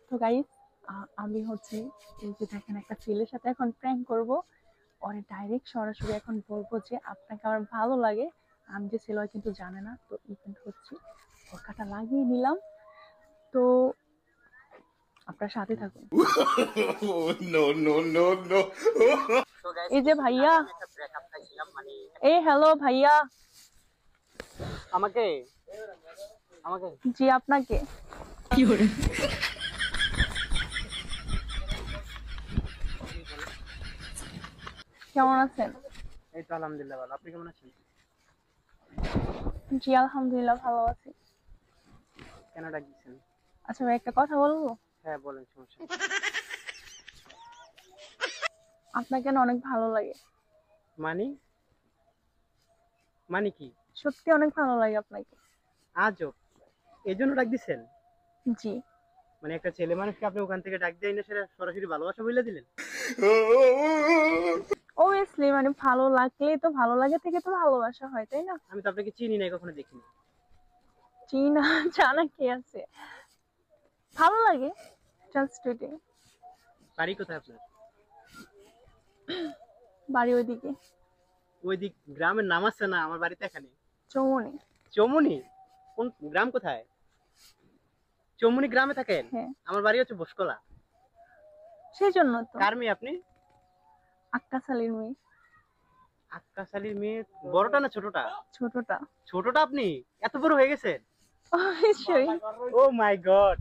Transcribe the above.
তো গাইস, আমি হচ্ছে এই যে দেখেন একটা ছেলের সাথে এখন প্র্যাঙ্ক করব। ওরে ডাইরেক্ট সরাসরি এখন বলবো যে আপনাকে আমার ভালো লাগে। আমি যে ছেলে হয় কিন্তু জানে না, তো ইভেন্ট হচ্ছে বোরকাটা লাগিয়ে নিলাম। তো আপনার সাথে থাকুন। no, no, no, no. এই যে ভাইয়া, এই হ্যালো ভাইয়া। আমাকে আমাকে জি আপনাকে। কেমন আছেন? এই তো আলহামদুলিল্লাহ ভালো। আপনি কেমন আছেন? জি আলহামদুলিল্লাহ ভালো আছি। কেন ডাক দিচ্ছেন? আচ্ছা ভাই, একটা কথা বলবো? হ্যাঁ বলেন, সমস্যা নেই। আপনাকে না অনেক ভালো লাগে। মানে মানে কি? সত্যি অনেক ভালো লাগে আপনাকে। আজব, এই জন্য ডাক দিচ্ছেন? জি। মানে একটা ছেলে মানুষকে আপনি ওখান থেকে ডাক দেয় না, সেটা সরাসরি ভালোবাসা বলে দিলেন? অবভিয়াসলি, মানে ভালো লাগলে তো ভালো লাগে থেকে তো ভালোবাসা হয়, তাই না? আমি তো আপনাকে চিনি নাই, কখনো দেখিনি। চিনা জানা কি আছে, ভালো লাগে জাস্ট এটাই। বাড়ি কোথায় আপনার? বাড়ি ওইদিকে। ওই দিক গ্রামের নাম আছে না? আমার বাড়িতে এখানে। চৌমনি। চৌমুনি? কোন গ্রাম, কোথায়? চৌমুনি গ্রামে থাকেন? হ্যাঁ। আমার বাড়ি হচ্ছে বসকলা। সেই জন্য তো। কার মেয়ে আপনি? আক্কাস আলীর মেয়ে। আক্কাস আলীর মেয়ে? বড়টা না ছোটটা? ছোটটা। ছোটটা? আপনি এত বড় হয়ে গেছেন? অবশ্যই। ও মাই গড,